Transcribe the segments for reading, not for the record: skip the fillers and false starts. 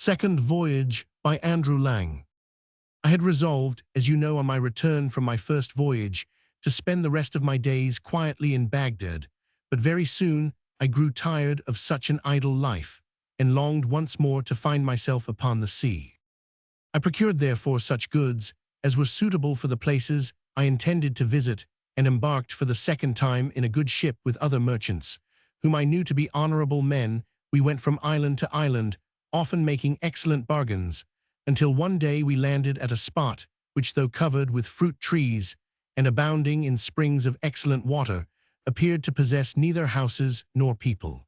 Second Voyage by Andrew Lang. I had resolved, as you know, on my return from my first voyage, to spend the rest of my days quietly in Baghdad, but very soon I grew tired of such an idle life, and longed once more to find myself upon the sea. I procured therefore such goods as were suitable for the places I intended to visit, and embarked for the second time in a good ship with other merchants, whom I knew to be honorable men. We went from island to island, often making excellent bargains, until one day we landed at a spot which, though covered with fruit trees and abounding in springs of excellent water, appeared to possess neither houses nor people.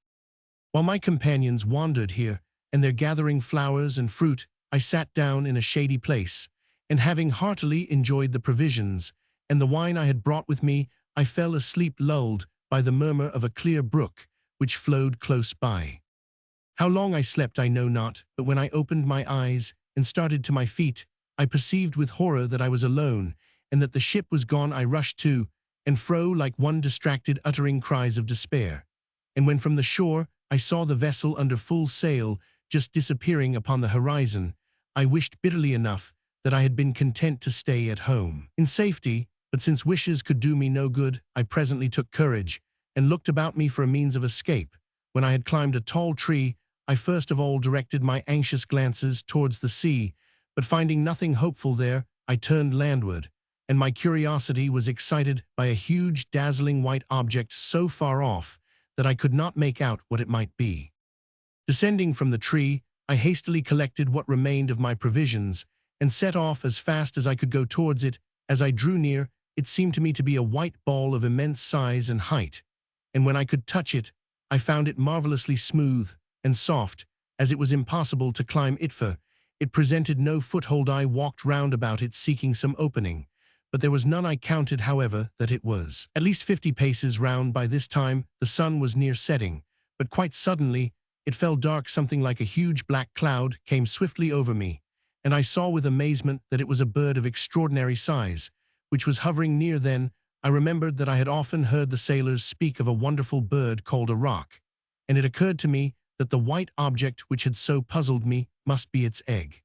While my companions wandered here, and their gathering flowers and fruit, I sat down in a shady place, and having heartily enjoyed the provisions and the wine I had brought with me, I fell asleep lulled by the murmur of a clear brook which flowed close by. How long I slept I know not, but when I opened my eyes and started to my feet, I perceived with horror that I was alone, and that the ship was gone. I rushed to and fro like one distracted, uttering cries of despair. And when from the shore I saw the vessel under full sail just disappearing upon the horizon, I wished bitterly enough that I had been content to stay at home in safety, but since wishes could do me no good, I presently took courage and looked about me for a means of escape. When I had climbed a tall tree, I first of all directed my anxious glances towards the sea, but finding nothing hopeful there, I turned landward, and my curiosity was excited by a huge, dazzling white object so far off that I could not make out what it might be. Descending from the tree, I hastily collected what remained of my provisions, and set off as fast as I could go towards it. As I drew near, it seemed to me to be a white ball of immense size and height, and when I could touch it, I found it marvelously smooth and soft, as it was impossible to climb it, for it presented no foothold. I walked round about it seeking some opening, but there was none. I counted, however, that it was at least 50 paces round. By this time the sun was near setting, but quite suddenly it fell dark. Something like a huge black cloud came swiftly over me, and I saw with amazement that it was a bird of extraordinary size, which was hovering near. Then I remembered that I had often heard the sailors speak of a wonderful bird called a roc, and it occurred to me that the white object which had so puzzled me must be its egg.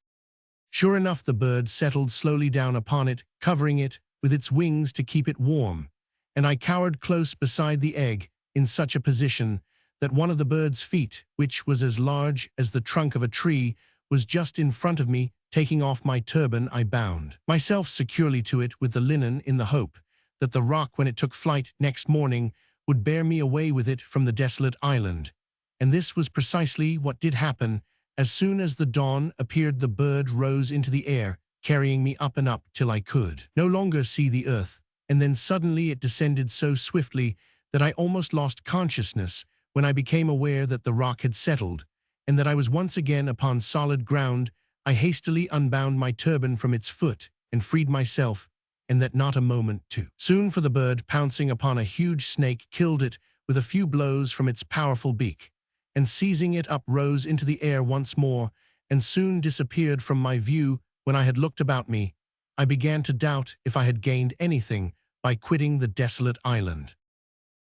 Sure enough, the bird settled slowly down upon it, covering it with its wings to keep it warm, and I cowered close beside the egg in such a position that one of the bird's feet, which was as large as the trunk of a tree, was just in front of me. Taking off my turban, I bound myself securely to it with the linen, in the hope that the roc, when it took flight next morning, would bear me away with it from the desolate island. And this was precisely what did happen. As soon as the dawn appeared, the bird rose into the air, carrying me up and up till I could no longer see the earth, and then suddenly it descended so swiftly that I almost lost consciousness, when I became aware that the roc had settled, and that I was once again upon solid ground. I hastily unbound my turban from its foot and freed myself, and that not a moment too soon, for the bird, pouncing upon a huge snake, killed it with a few blows from its powerful beak, and seizing it up, rose into the air once more, and soon disappeared from my view. When I had looked about me, I began to doubt if I had gained anything by quitting the desolate island.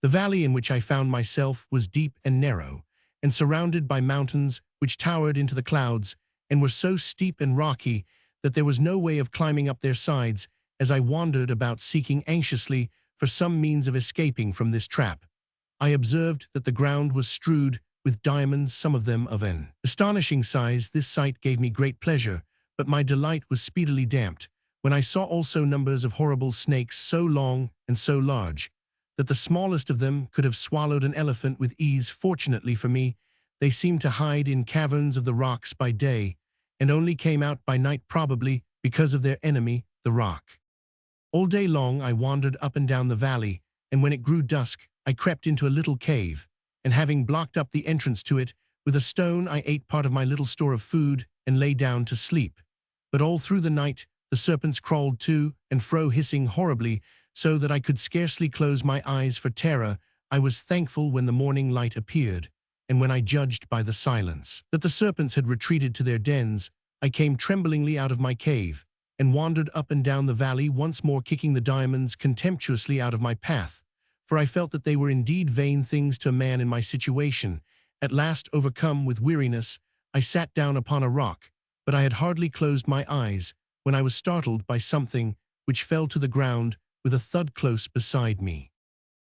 The valley in which I found myself was deep and narrow, and surrounded by mountains which towered into the clouds, and were so steep and rocky that there was no way of climbing up their sides. As I wandered about seeking anxiously for some means of escaping from this trap, I observed that the ground was strewed with diamonds, some of them of an astonishing size. This sight gave me great pleasure, but my delight was speedily damped when I saw also numbers of horrible snakes, so long and so large that the smallest of them could have swallowed an elephant with ease. Fortunately for me, they seemed to hide in caverns of the rocks by day, and only came out by night, probably because of their enemy, the roc. All day long I wandered up and down the valley, and when it grew dusk, I crept into a little cave, and having blocked up the entrance to it with a stone, I ate part of my little store of food and lay down to sleep. But all through the night the serpents crawled to and fro, hissing horribly, so that I could scarcely close my eyes for terror. I was thankful when the morning light appeared, and when I judged by the silence that the serpents had retreated to their dens, I came tremblingly out of my cave, and wandered up and down the valley once more, kicking the diamonds contemptuously out of my path, for I felt that they were indeed vain things to a man in my situation. At last, overcome with weariness, I sat down upon a rock, but I had hardly closed my eyes when I was startled by something which fell to the ground with a thud close beside me.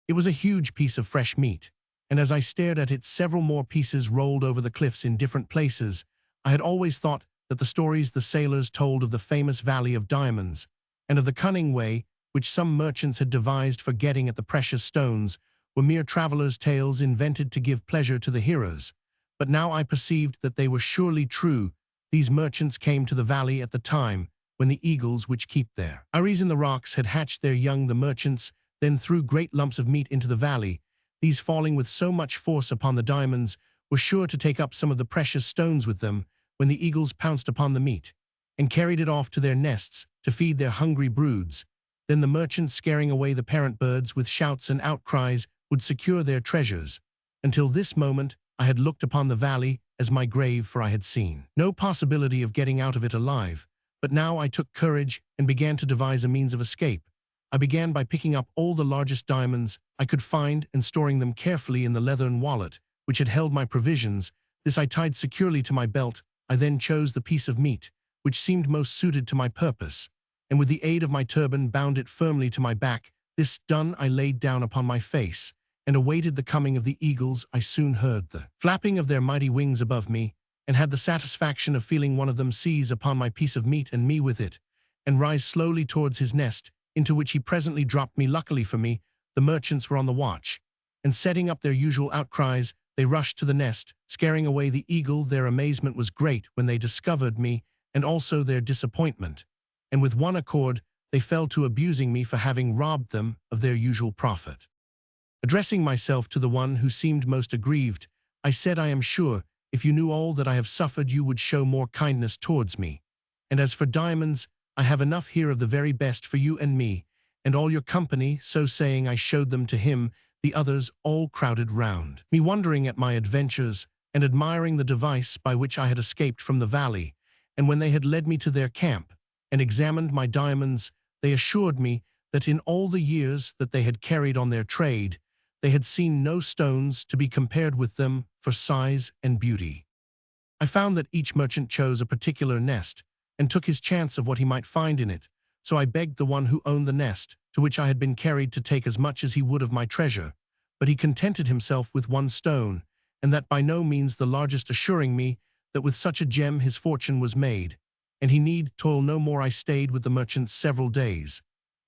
It was a huge piece of fresh meat, and as I stared at it, several more pieces rolled over the cliffs in different places. I had always thought that the stories the sailors told of the famous Valley of Diamonds, and of the cunning way which some merchants had devised for getting at the precious stones, were mere travelers' tales invented to give pleasure to the hearers. But now I perceived that they were surely true. These merchants came to the valley at the time when the eagles which keep there eyries in the rocks had hatched their young. The merchants then threw great lumps of meat into the valley. These, falling with so much force upon the diamonds, were sure to take up some of the precious stones with them when the eagles pounced upon the meat and carried it off to their nests to feed their hungry broods. Then the merchants, scaring away the parent birds with shouts and outcries, would secure their treasures. Until this moment I had looked upon the valley as my grave, for I had seen no possibility of getting out of it alive. But now I took courage and began to devise a means of escape. I began by picking up all the largest diamonds I could find and storing them carefully in the leathern wallet which had held my provisions. This I tied securely to my belt. I then chose the piece of meat which seemed most suited to my purpose, and with the aid of my turban bound it firmly to my back. This done, I laid down upon my face and awaited the coming of the eagles. I soon heard the flapping of their mighty wings above me, and had the satisfaction of feeling one of them seize upon my piece of meat and me with it, and rise slowly towards his nest, into which he presently dropped me. Luckily for me, the merchants were on the watch, and setting up their usual outcries, they rushed to the nest, scaring away the eagle. Their amazement was great when they discovered me, and also their disappointment, and with one accord they fell to abusing me for having robbed them of their usual profit. Addressing myself to the one who seemed most aggrieved, I said, "I am sure, if you knew all that I have suffered, you would show more kindness towards me. And as for diamonds, I have enough here of the very best for you and me, and all your company." So saying, I showed them to him. The others all crowded round me, wondering at my adventures, and admiring the device by which I had escaped from the valley. And when they had led me to their camp, and examined my diamonds, they assured me that in all the years that they had carried on their trade, they had seen no stones to be compared with them for size and beauty. I found that each merchant chose a particular nest, and took his chance of what he might find in it. So I begged the one who owned the nest, to which I had been carried, to take as much as he would of my treasure, but he contented himself with one stone, and that by no means the largest, assuring me that with such a gem his fortune was made, and he need toil no more. I stayed with the merchants several days,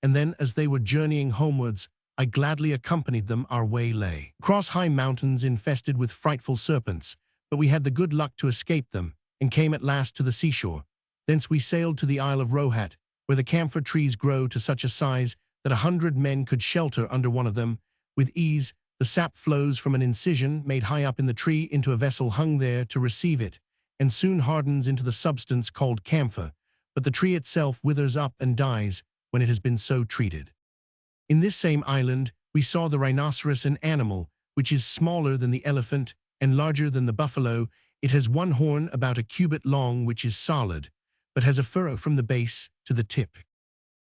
and then, as they were journeying homewards, I gladly accompanied them. Our way lay across high mountains infested with frightful serpents, but we had the good luck to escape them, and came at last to the seashore. Thence we sailed to the Isle of Rohat, where the camphor trees grow to such a size that 100 men could shelter under one of them with ease. The sap flows from an incision made high up in the tree into a vessel hung there to receive it, and soon hardens into the substance called camphor, but the tree itself withers up and dies when it has been so treated. In this same island we saw the rhinoceros, an animal which is smaller than the elephant and larger than the buffalo. It has one horn about a cubit long, which is solid, but has a furrow from the base to the tip.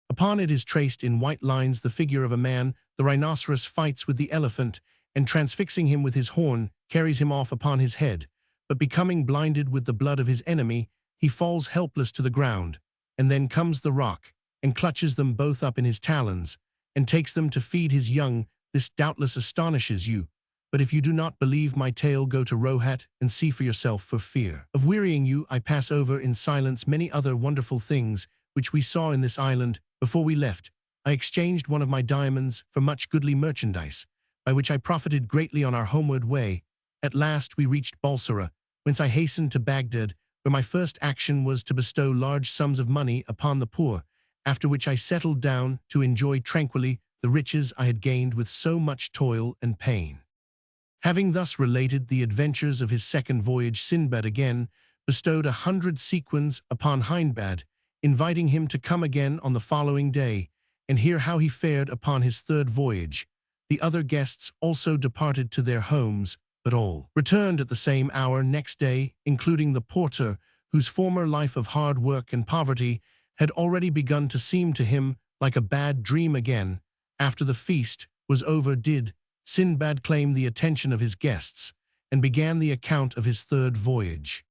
Upon it is traced in white lines the figure of a man. The rhinoceros fights with the elephant, and transfixing him with his horn, carries him off upon his head, but becoming blinded with the blood of his enemy, he falls helpless to the ground, and then comes the roc, and clutches them both up in his talons, and takes them to feed his young. This doubtless astonishes you, but if you do not believe my tale, go to Rohat and see for yourself. For fear of wearying you, I pass over in silence many other wonderful things which we saw in this island. Before we left, I exchanged one of my diamonds for much goodly merchandise, by which I profited greatly on our homeward way. At last we reached Balsara, whence I hastened to Baghdad, where my first action was to bestow large sums of money upon the poor, after which I settled down to enjoy tranquilly the riches I had gained with so much toil and pain. Having thus related the adventures of his second voyage, Sinbad again bestowed 100 sequins upon Hindbad, inviting him to come again on the following day, and hear how he fared upon his third voyage. The other guests also departed to their homes, but all returned at the same hour next day, including the porter, whose former life of hard work and poverty had already begun to seem to him like a bad dream again. After the feast was over, did Sinbad claim the attention of his guests, and began the account of his third voyage.